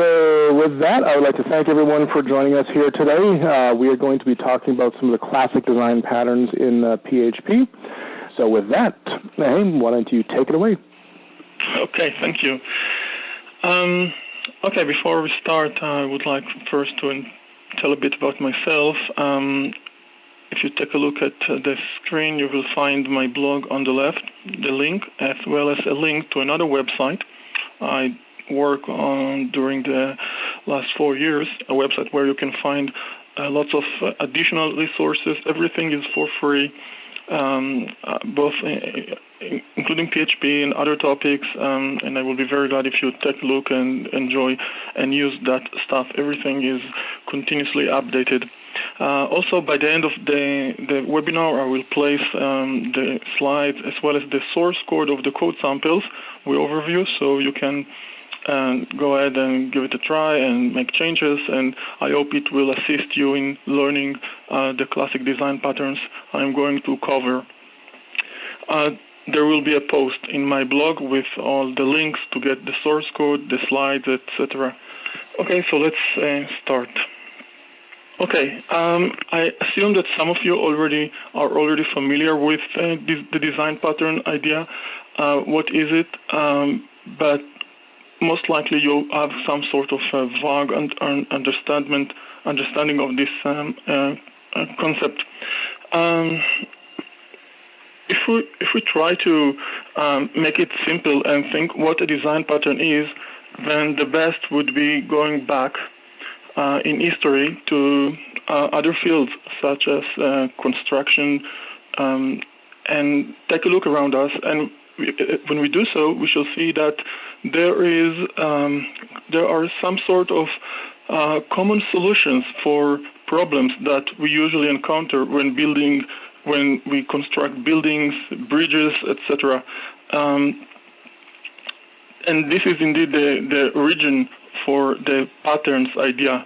So with that, I would like to thank everyone for joining us here today. We are going to be talking about some of the classic design patterns in PHP. So with that, Naheem, why don't you take it away? Okay, thank you. Okay, before we start, I would like first to tell a bit about myself. If you take a look at the screen, you will find my blog on the left, the link, as well as a link to another website I work on during the last 4 years, a website where you can find lots of additional resources. Everything is for free, both including PHP and other topics, and I will be very glad if you take a look and enjoy and use that stuff. Everything is continuously updated. Also, by the end of the webinar, I will place the slides as well as the source code of the code samples with overview, so you can go ahead and give it a try and make changes, and I hope it will assist you in learning the classic design patterns I'm going to cover. There will be a post in my blog with all the links to get the source code, the slides, etc. Okay, so let's start. Okay, I assume that some of you are already familiar with the design pattern idea. What is it? But most likely you have some sort of vague understanding of this concept. If we try to make it simple and think what a design pattern is, then the best would be going back in history to other fields such as construction, and take a look around us. And when we do so, we shall see that there are some sort of common solutions for problems that we usually encounter when we construct buildings, bridges, etc. And this is indeed the origin for the patterns idea.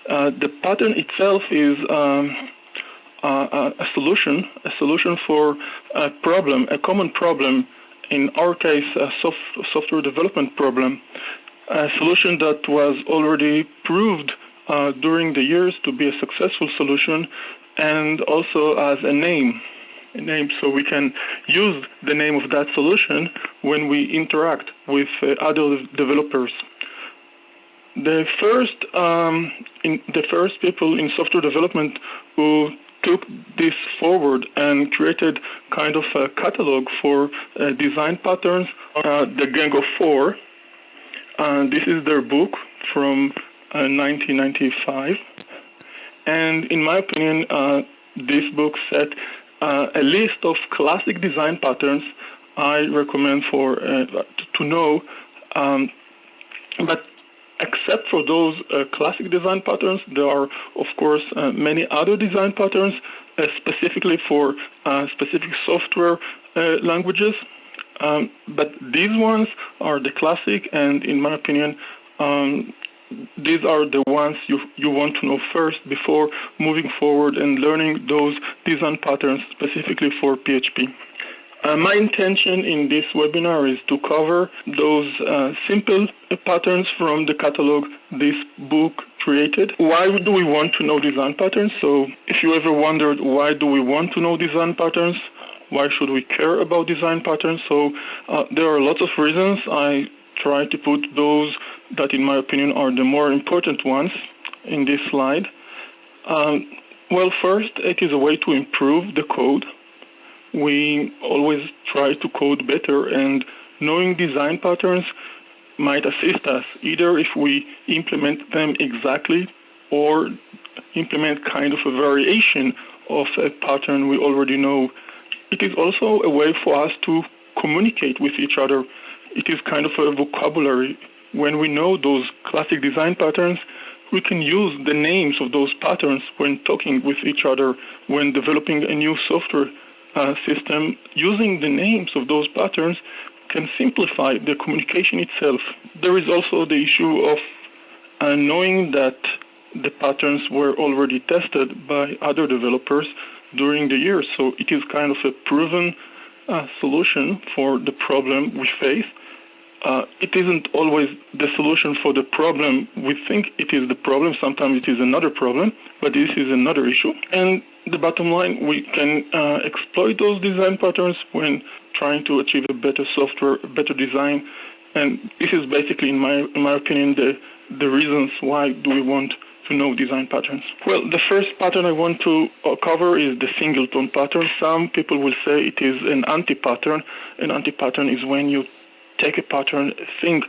The pattern itself is a solution for a problem, a common problem. In our case, a software development problem, a solution that was already proved during the years to be a successful solution, and also as a name, so we can use the name of that solution when we interact with other developers. The first people in software development who took this forward and created kind of a catalog for design patterns are the Gang of Four. This is their book from 1995. And in my opinion, this book set a list of classic design patterns I recommend for to know. But except for those classic design patterns, there are, of course, many other design patterns, specifically for specific software languages. But these ones are the classic, and in my opinion, these are the ones you want to know first before moving forward and learning those design patterns specifically for PHP. My intention in this webinar is to cover those simple patterns from the catalog this book created. Why do we want to know design patterns? So if you ever wondered why do we want to know design patterns, why should we care about design patterns? So there are lots of reasons. I try to put those that in my opinion are the more important ones in this slide. Well, first, it is a way to improve the code. We always try to code better, and knowing design patterns might assist us, either if we implement them exactly or implement kind of a variation of a pattern we already know. It is also a way for us to communicate with each other. It is kind of a vocabulary. When we know those classic design patterns, we can use the names of those patterns when talking with each other, when developing a new software system. Using the names of those patterns can simplify the communication itself. There is also the issue of knowing that the patterns were already tested by other developers during the years, so it is kind of a proven solution for the problem we face. it isn't always the solution for the problem. We think it is the problem. Sometimes it is another problem, but this is another issue. And the bottom line, we can exploit those design patterns when trying to achieve a better software, a better design. And this is basically, in my opinion, the reasons why do we want to know design patterns. Well, the first pattern I want to cover is the singleton pattern. Some people will say it is an anti-pattern. An anti-pattern is when you take a pattern, think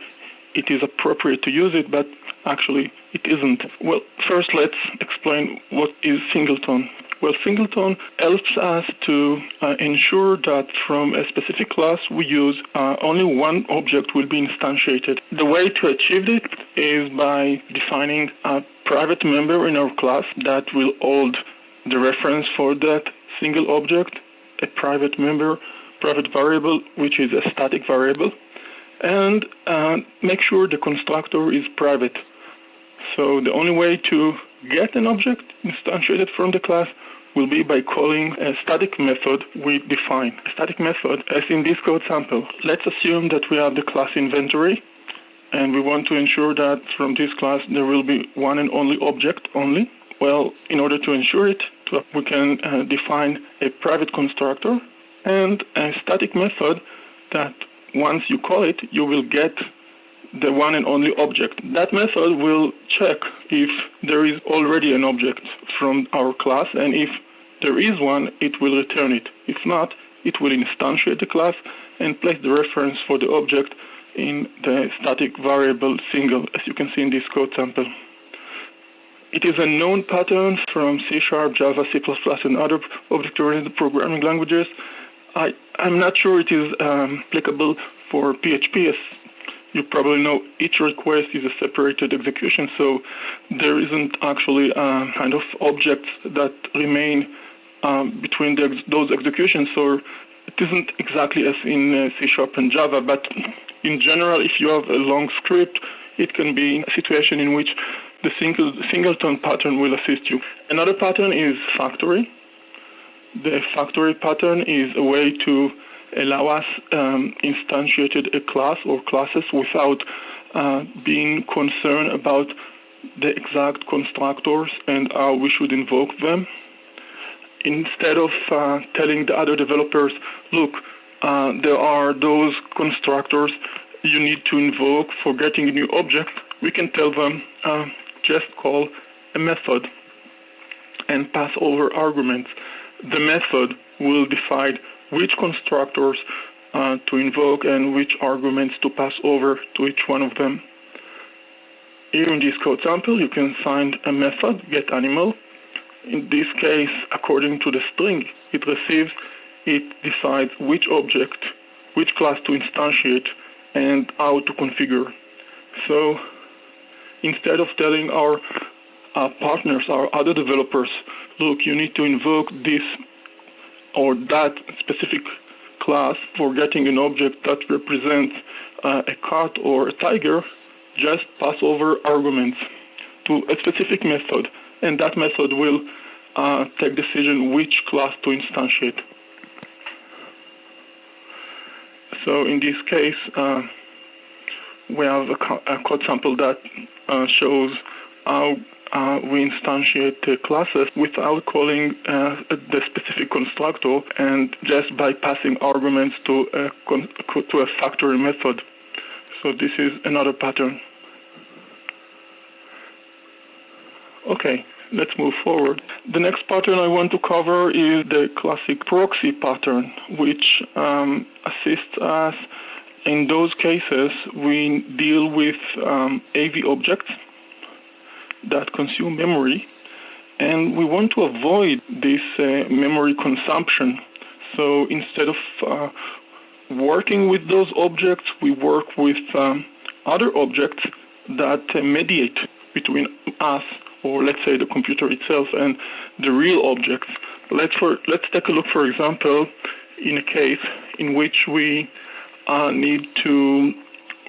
it is appropriate to use it, but actually it isn't. Well, first let's explain what is singleton. Well, singleton helps us to ensure that from a specific class we use, only one object will be instantiated. The way to achieve it is by defining a private member in our class that will hold the reference for that single object, a private member, private variable, which is a static variable, and make sure the constructor is private. So the only way to get an object instantiated from the class will be by calling a static method we define. A static method, as in this code sample. Let's assume that we have the class inventory, and we want to ensure that from this class there will be one and only object only. Well, in order to ensure it, we can define a private constructor and a static method that once you call it, you will get the one and only object. That method will check if there is already an object from our class, and if there is one, it will return it. If not, it will instantiate the class and place the reference for the object in the static variable single, as you can see in this code sample. It is a known pattern from C#, Java, C++, and other object-oriented programming languages. I'm not sure it is applicable for PHP. As you probably know, each request is a separated execution, so there isn't actually kind of objects that remain between those executions, so it isn't exactly as in C# and Java, but in general, if you have a long script, it can be a situation in which the singleton pattern will assist you. Another pattern is factory. The factory pattern is a way to allow us instantiated a class or classes without being concerned about the exact constructors and how we should invoke them. Instead of telling the other developers, look, there are those constructors you need to invoke for getting a new object, we can tell them, just call a method and pass over arguments. The method will decide which constructors to invoke and which arguments to pass over to each one of them. Here in this code sample, you can find a method, getAnimal. In this case, according to the string it receives, it decides which object, which class to instantiate, and how to configure. So instead of telling our partners, our other developers, look, you need to invoke this or that specific class for getting an object that represents a cat or a tiger, just pass over arguments to a specific method, and that method will take decision which class to instantiate. So in this case, we have a code sample that shows how we instantiate classes without calling the specific constructor and just by passing arguments to a factory method. So this is another pattern. Okay, let's move forward. The next pattern I want to cover is the classic proxy pattern, which assists us in those cases we deal with AV objects that consume memory, and we want to avoid this memory consumption. So instead of working with those objects, we work with other objects that mediate between us, or let's say the computer itself, and the real objects. Let's take a look, for example, in a case in which we need to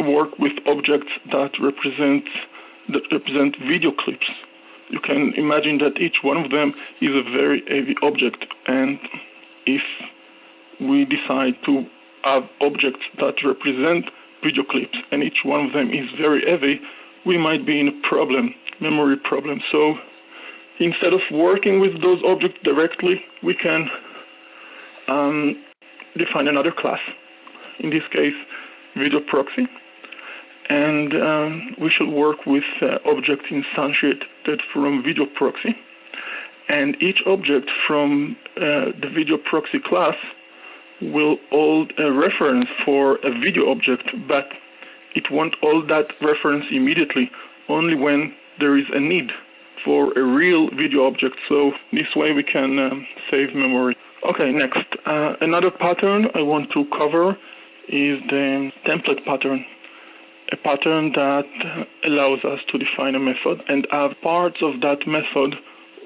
work with objects that represent video clips. You can imagine that each one of them is a very heavy object, and if we decide to have objects that represent video clips, and each one of them is very heavy, we might be in a problem, memory problem. So instead of working with those objects directly, we can define another class, in this case, video proxy. And we should work with objects instantiated from video proxy. And each object from the video proxy class will hold a reference for a video object, but it won't hold that reference immediately, only when there is a need for a real video object. So this way we can save memory. Okay, next. Another pattern I want to cover is the template pattern. A pattern that allows us to define a method and have parts of that method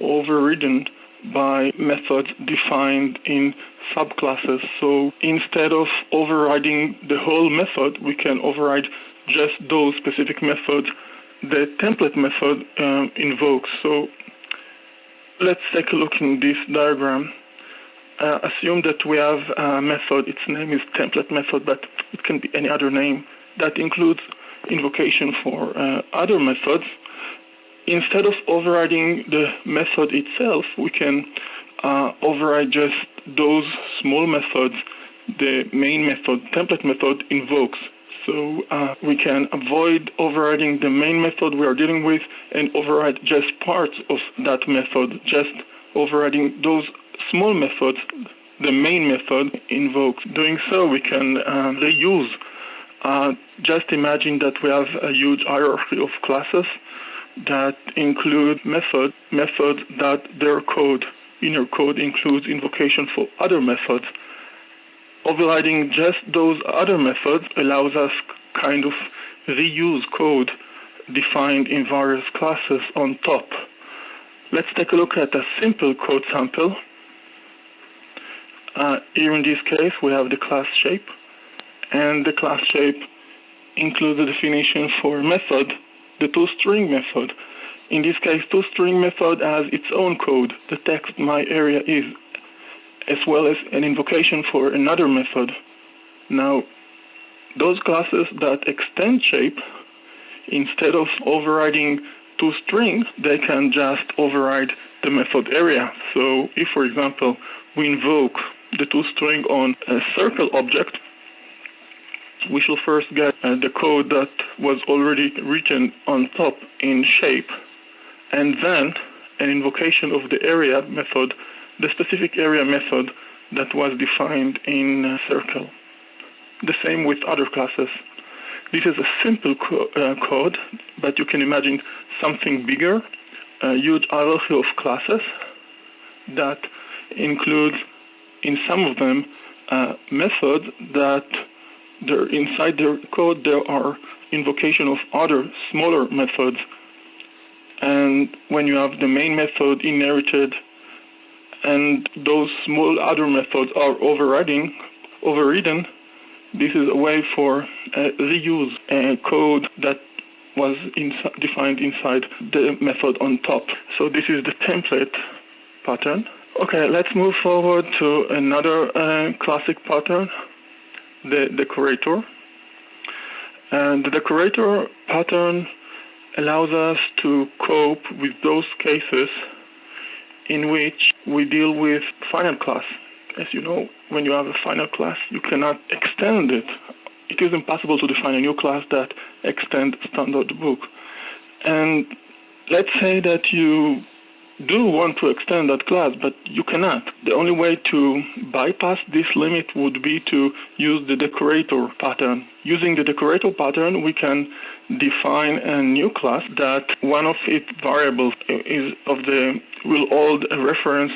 overridden by methods defined in subclasses. So instead of overriding the whole method, we can override just those specific methods the template method invokes. So let's take a look in this diagram. Assume that we have a method, its name is template method, but it can be any other name that includes invocation for other methods. Instead of overriding the method itself, we can override just those small methods the main method, template method, invokes. So we can avoid overriding the main method we are dealing with and override just parts of that method, just overriding those small methods the main method invokes. Doing so, we can reuse. Just imagine that we have a huge hierarchy of classes that include methods that their code, inner code, includes invocation for other methods. Overriding just those other methods allows us kind of reuse code defined in various classes on top. Let's take a look at a simple code sample. Here in this case, we have the class shape, and the class shape includes the definition for method, the toString method. In this case, toString method has its own code, the text myAreaIs, as well as an invocation for another method. Now, those classes that extend shape, instead of overriding toString, they can just override the method area. So if, for example, we invoke the toString on a circle object, we shall first get the code that was already written on top in shape, and then an invocation of the area method, the specific area method that was defined in circle. The same with other classes. This is a simple code, but you can imagine something bigger, a huge hierarchy of classes that includes, in some of them, methods that inside their code there are invocation of other smaller methods. And when you have the main method inherited and those small other methods are overridden, this is a way for reuse code that was defined inside the method on top. So this is the template pattern. Okay, let's move forward to another classic pattern, the decorator. And the decorator pattern allows us to cope with those cases in which we deal with final class. As you know, when you have a final class, you cannot extend it. It is impossible to define a new class that extends standard book. And let's say that you do want to extend that class, but you cannot. The only way to bypass this limit would be to use the decorator pattern. Using the decorator pattern, we can define a new class that one of its variables will hold a reference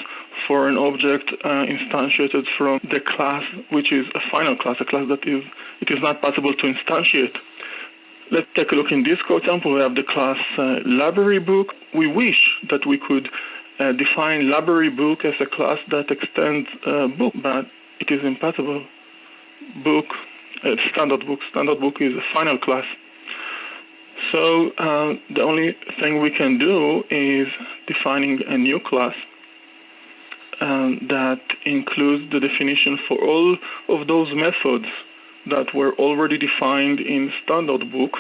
for an object instantiated from the class, which is a final class, a class that it is not possible to instantiate. Let's take a look in this code sample. We have the class library book. We wish that we could define library book as a class that extends book, but it is impossible. Standard book is a final class. So the only thing we can do is defining a new class that includes the definition for all of those methods that were already defined in standard book,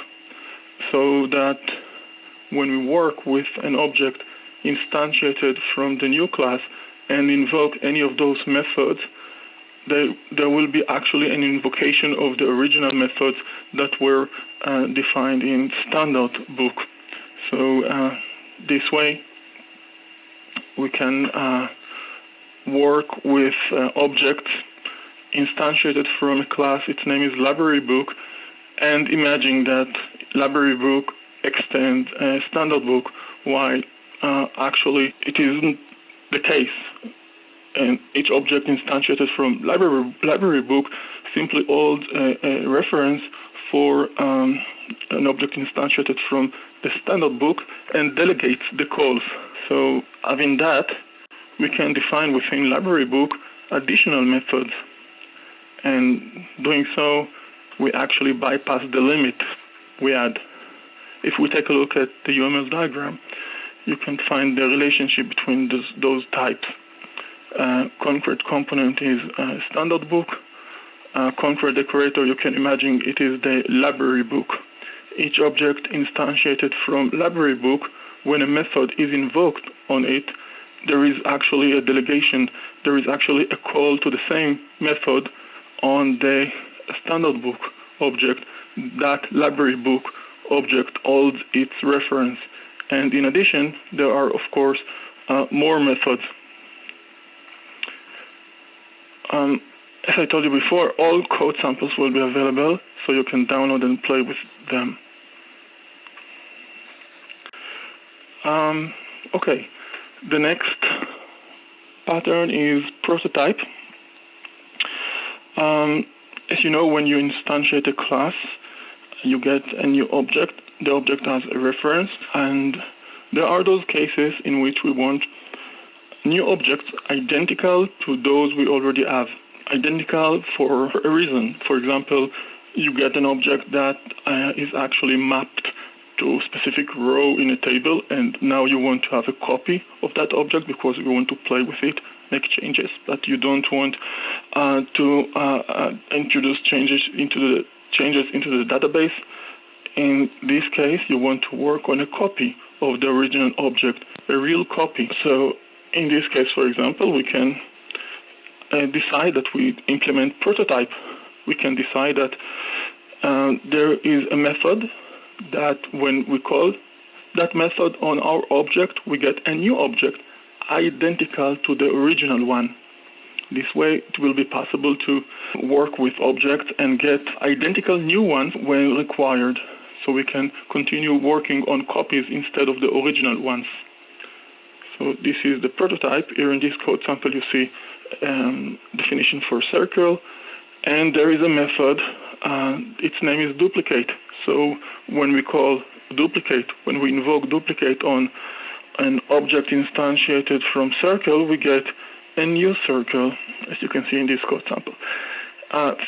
so that when we work with an object instantiated from the new class and invoke any of those methods, there will be actually an invocation of the original methods that were defined in standard book. So this way we can work with objects instantiated from a class. Its name is library book, and imagine that library book extends standard book, while actually it isn't the case. And each object instantiated from library book simply holds a reference for an object instantiated from the standard book and delegates the calls. So having that, we can define within library book additional methods. And doing so, we actually bypass the limit we had. If we take a look at the UML diagram, you can find the relationship between those types. Concrete component is standard book. Concrete decorator, you can imagine it is the library book. Each object instantiated from library book, when a method is invoked on it, there is actually a delegation. There is actually a call to the same method on the standard book object. That library book object holds its reference. And in addition, there are, of course, more methods. As I told you before, all code samples will be available, so you can download and play with them. Okay, the next pattern is prototype. As you know, when you instantiate a class, you get a new object. The object has a reference, and there are those cases in which we want new objects identical to those we already have. Identical for a reason. For example, you get an object that is actually mapped to a specific row in a table, and now you want to have a copy of that object because you want to play with it, make changes, but you don't want to introduce changes into the database. In this case, you want to work on a copy of the original object, a real copy. So in this case, for example, we can decide that we implement prototype. We can decide that there is a method that when we call that method on our object, we get a new object identical to the original one. This way, it will be possible to work with objects and get identical new ones when required. So we can continue working on copies instead of the original ones. So this is the prototype. Here in this code sample, you see definition for circle, and there is a method. Its name is duplicate. So when we call duplicate, when we invoke duplicate on an object instantiated from circle, we get a new circle, as you can see in this code sample.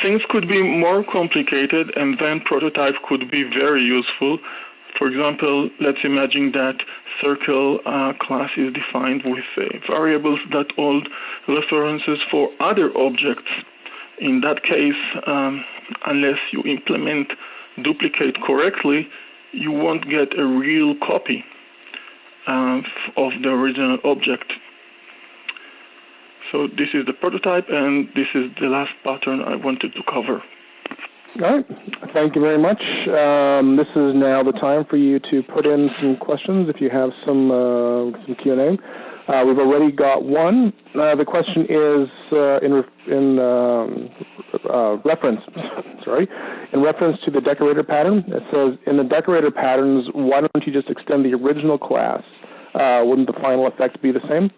Things could be more complicated, and then prototype could be very useful. For example, let's imagine that circle class is defined with variables that hold references for other objects. In that case, unless you implement duplicate correctly, you won't get a real copy of the original object. So this is the prototype, and this is the last pattern I wanted to cover. All right. Thank you very much. This is now the time for you to put in some questions if you have some Q&A. We've already got one. The question is in reference to the decorator pattern. It says, in the decorator patterns, why don't you just extend the original class? Wouldn't the final effect be the same?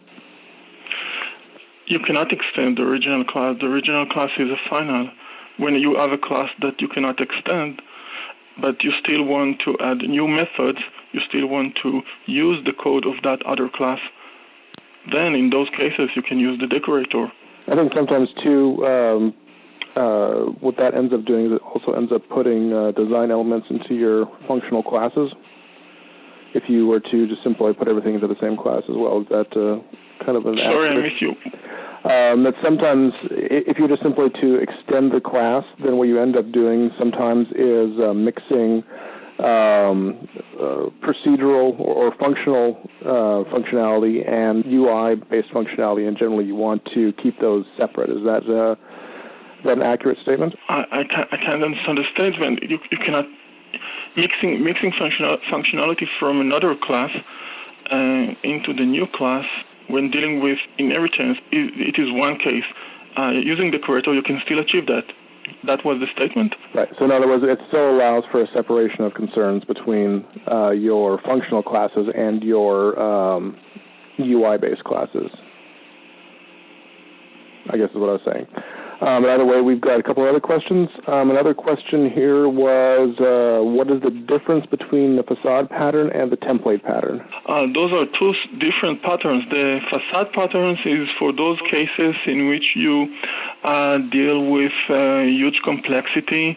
You cannot extend the original class. The original class is a final. When you have a class that you cannot extend, but you still want to add new methods, you still want to use the code of that other class, then in those cases you can use the decorator. I think sometimes too, what that ends up doing is it also ends up putting design elements into your functional classes. If you were to just simply put everything into the same class as well, is that kind of an Sorry, I missed you. That sometimes, if you're just simply to extend the class, then what you end up doing sometimes is mixing procedural or functional functionality and UI-based functionality, and generally you want to keep those separate. Is that an accurate statement? I can't understand the statement. You cannot mixing functionality from another class into the new class when dealing with inheritance. It is one case. Using decorator, you can still achieve that. That was the statement? Right. So in other words, it still allows for a separation of concerns between your functional classes and your UI-based classes, I guess is what I was saying. Either way, we've got a couple other questions. Another question here was, what is the difference between the facade pattern and the template pattern? Those are two different patterns. The facade patterns is for those cases in which you deal with huge complexity,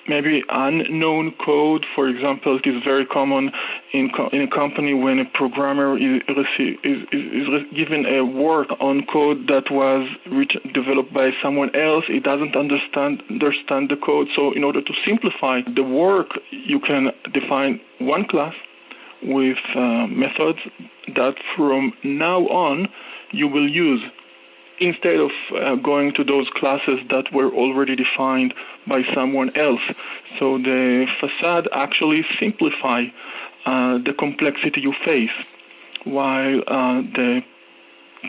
maybe unknown code. For example, it is very common in a company when a programmer is given a work on code that was developed by someone else. He doesn't understand the code. So in order to simplify the work, you can define one class with methods that from now on you will use, instead of going to those classes that were already defined by someone else. So the facade actually simplify the complexity you face, while the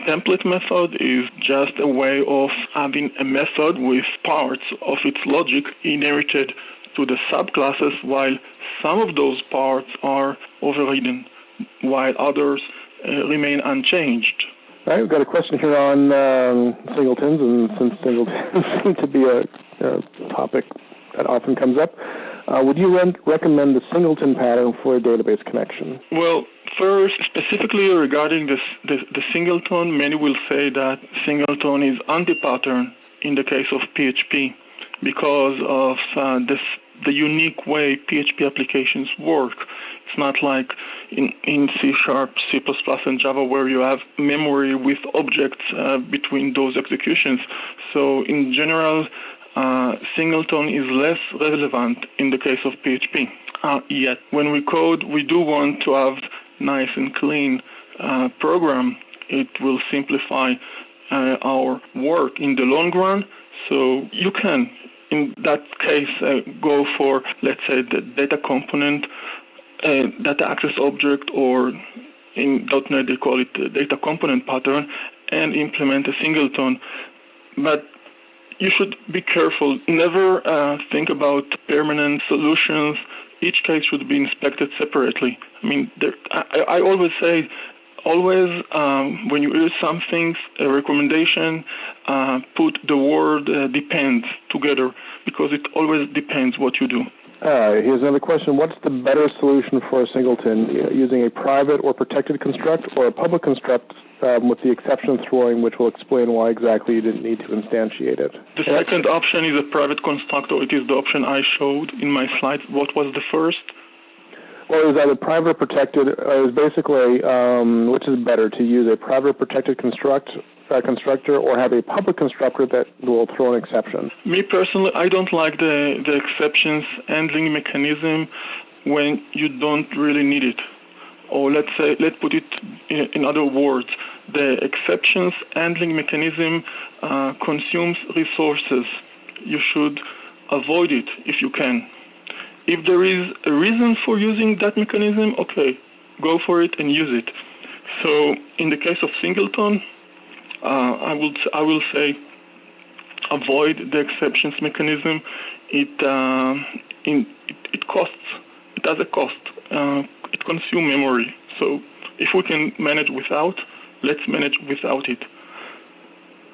template method is just a way of having a method with parts of its logic inherited to the subclasses, while some of those parts are overridden, while others remain unchanged. All right, we've got a question here on singletons, and since singletons seem to be a topic that often comes up, would you recommend the singleton pattern for a database connection? Well, first, specifically regarding the singleton, many will say that singleton is anti-pattern in the case of PHP because of the unique way PHP applications work. It's not like in C#, C++, and Java where you have memory with objects between those executions. So in general, singleton is less relevant in the case of PHP. Yet when we code, we do want to have nice and clean program. It will simplify our work in the long run. So you can, in that case, go for, let's say, the data component, data access object, or in .NET they call it the data component pattern, and implement a singleton. But you should be careful. Never think about permanent solutions. Each case should be inspected separately. I mean, I always say, when you hear something, a recommendation, put the word depends together, because it always depends what you do. Here's another question. What's the better solution for a singleton, using a private or protected construct or a public construct with the exception throwing, which will explain why exactly you didn't need to instantiate it? The second option is a private constructor. It is the option I showed in my slides. What was the first? Well, it was either private or protected. It was basically, which is better, to use a private or protected constructor or have a public constructor that will throw an exception? Me personally, I don't like the exceptions handling mechanism when you don't really need it. Or let's put it in other words, the exceptions handling mechanism consumes resources. You should avoid it if you can. If there is a reason for using that mechanism, okay, go for it and use it. So in the case of singleton, I will say avoid the exceptions mechanism. It costs. It has a cost. It consumes memory. So if we can manage without, let's manage without it.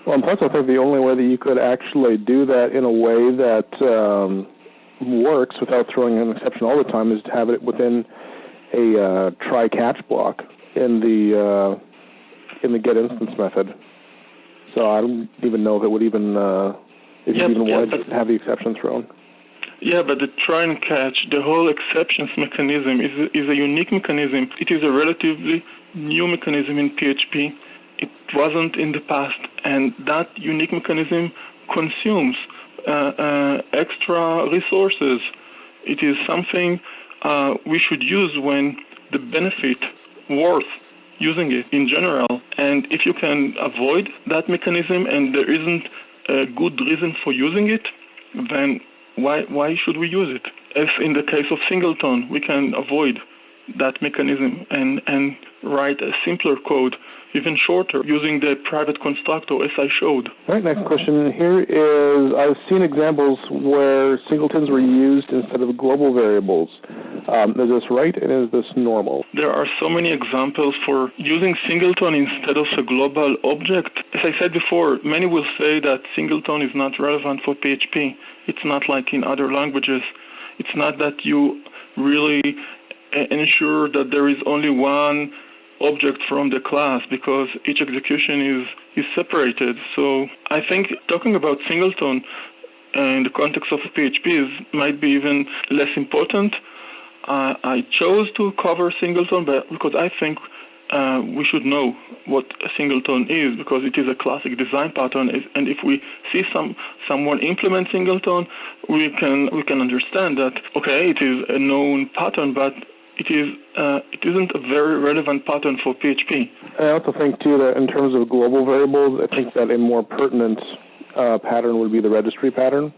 Well, and plus I think the only way that you could actually do that in a way that works without throwing an exception all the time is to have it within a try-catch block in the getInstance method. So I don't even know if it would even wanted to have the exception thrown. Yeah, but the try and catch, the whole exceptions mechanism is a unique mechanism. It is a relatively new mechanism in PHP, it wasn't in the past, and that unique mechanism consumes extra resources. It is something we should use when the benefit worth using it in general. And if you can avoid that mechanism and there isn't a good reason for using it, then why should we use it? As in the case of singleton, we can avoid that mechanism and write a simpler code, even shorter, using the private constructor as I showed. All right, next question here is, I've seen examples where singletons were used instead of global variables. Is this right, and is this normal? There are so many examples for using singleton instead of a global object. As I said before, many will say that singleton is not relevant for PHP. It's not like in other languages. It's not that you really ensure that there is only one object from the class, because each execution is separated. So I think talking about singleton in the context of PHP might be even less important. I chose to cover singleton because I think we should know what a singleton is, because it is a classic design pattern, and if we see someone implement singleton, we can understand that, okay, it is a known pattern, but it isn't a very relevant pattern for PHP. I also think, too, that in terms of global variables, I think that a more pertinent pattern would be the registry pattern,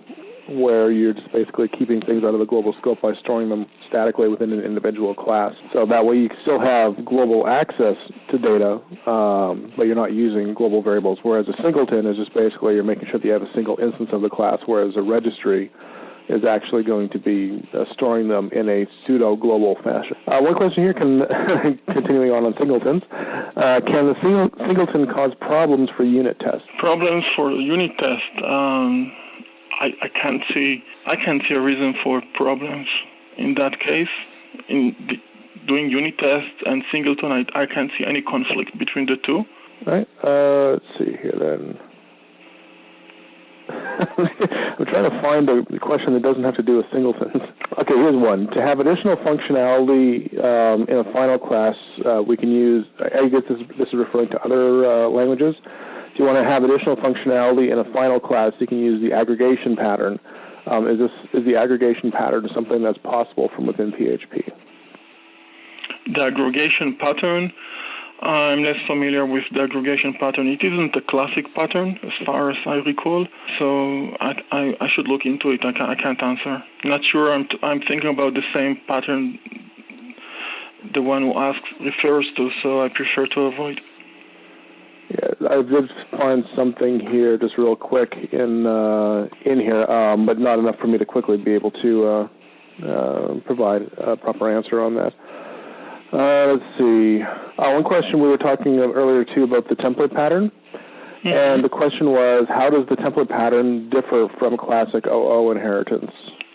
where you're just basically keeping things out of the global scope by storing them statically within an individual class. So that way you still have global access to data, but you're not using global variables, whereas a singleton is just basically you're making sure that you have a single instance of the class, whereas a registry is actually going to be storing them in a pseudo-global fashion. One question here, continuing on singletons, can the singleton cause problems for unit tests? Problems for unit test? I can't see a reason for problems in that case. In doing unit tests and singleton, I can't see any conflict between the two. All right. Let's see here then. I'm trying to find a question that doesn't have to do with singletons. Okay, here's one. To have additional functionality in a final class, we can use, I guess this is referring to other languages. If you want to have additional functionality in a final class, you can use the aggregation pattern. Is the aggregation pattern something that's possible from within PHP? The aggregation pattern, I'm less familiar with the aggregation pattern. It isn't a classic pattern, as far as I recall, so I should look into it. I can't answer. Not sure I'm thinking about the same pattern the one who asks refers to, so I prefer to avoid. Yeah, I did find something here just real quick in here, but not enough for me to quickly be able to provide a proper answer on that. Let's see. One question we were talking earlier, too, about the template pattern. Mm-hmm. And the question was, how does the template pattern differ from classic OO inheritance?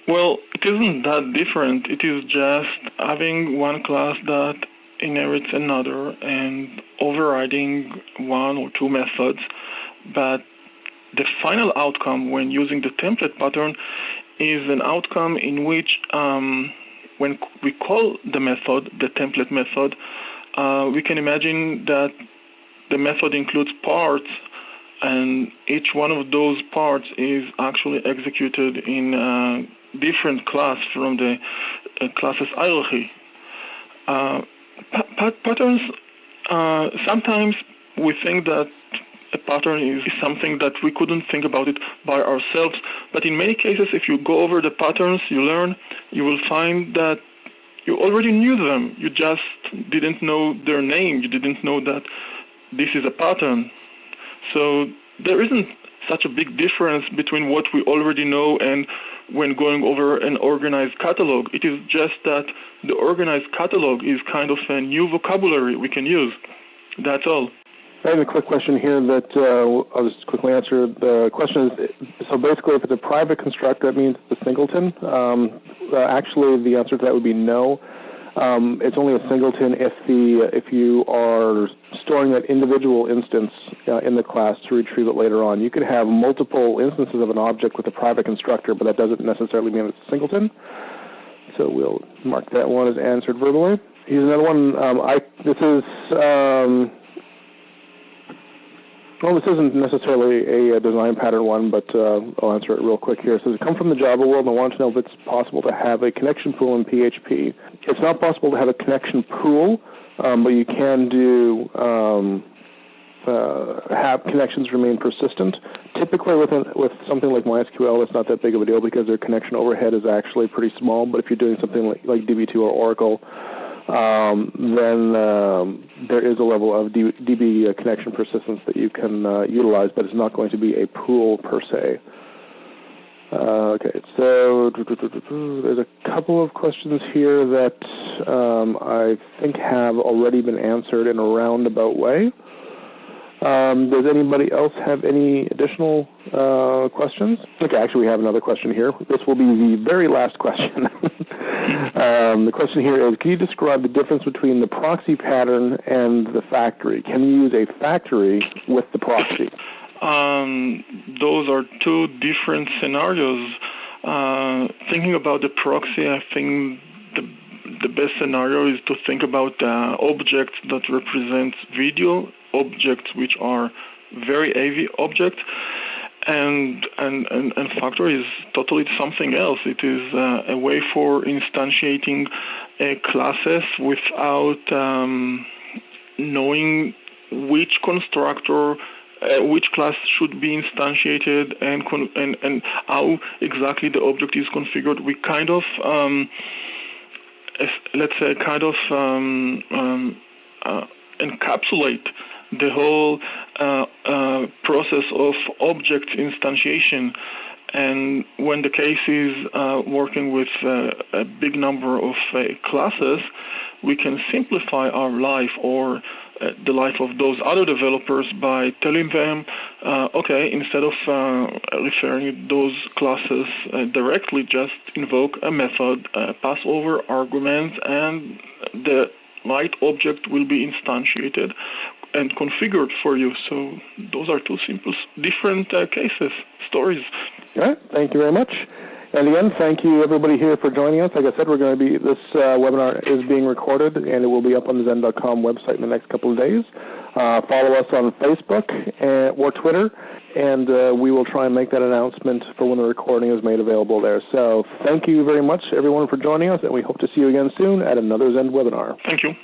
Well, it isn't that different. It is just having one class that inherits another and overriding one or two methods. But the final outcome when using the template pattern is an outcome in which when we call the method, the template method, we can imagine that the method includes parts, and each one of those parts is actually executed in a different class from the class's hierarchy. Patterns, sometimes we think that a pattern is something that we couldn't think about it by ourselves, but in many cases, if you go over the patterns you learn, you will find that you already knew them. You just didn't know their name. You didn't know that this is a pattern. So there isn't such a big difference between what we already know and when going over an organized catalog. It is just that the organized catalog is kind of a new vocabulary we can use. That's all. I have a quick question here that I'll just quickly answer. The question is, so basically if it's a private constructor, that means it's a singleton. Actually, the answer to that would be no. It's only a singleton if you are storing that individual instance in the class to retrieve it later on. You could have multiple instances of an object with a private constructor, but that doesn't necessarily mean it's a singleton. So we'll mark that one as answered verbally. Here's another one. Well, this isn't necessarily a design pattern one, but I'll answer it real quick here. It says, come from the Java world and I want to know if it's possible to have a connection pool in PHP. It's not possible to have a connection pool, but you can do have connections remain persistent. Typically with something like MySQL, it's not that big of a deal because their connection overhead is actually pretty small, but if you're doing something like DB2 or Oracle, then there is a level of DB connection persistence that you can utilize, but it's not going to be a pool per se. Okay, so there's a couple of questions here that I think have already been answered in a roundabout way. Does anybody else have any additional questions? Okay, actually we have another question here. This will be the very last question. The question here is, can you describe the difference between the proxy pattern and the factory? Can you use a factory with the proxy? Those are two different scenarios. Thinking about the proxy, I think the best scenario is to think about objects that represent video, objects which are very heavy objects, and factory is totally something else. It is a way for instantiating classes without knowing which constructor, which class should be instantiated, and how exactly the object is configured. We kind of encapsulate the whole process of object instantiation. And when the case is working with a big number of classes, we can simplify our life or the life of those other developers by telling them, okay, instead of referring those classes directly, just invoke a method, pass over arguments, and the right object will be instantiated and configured for you. So those are two simple, different cases, stories. All right, thank you very much. And again, thank you everybody here for joining us. Like I said, this webinar is being recorded, and it will be up on the Zen.com website in the next couple of days. Follow us on Facebook or Twitter, and we will try and make that announcement for when the recording is made available there. So thank you very much, everyone, for joining us, and we hope to see you again soon at another Zen webinar. Thank you.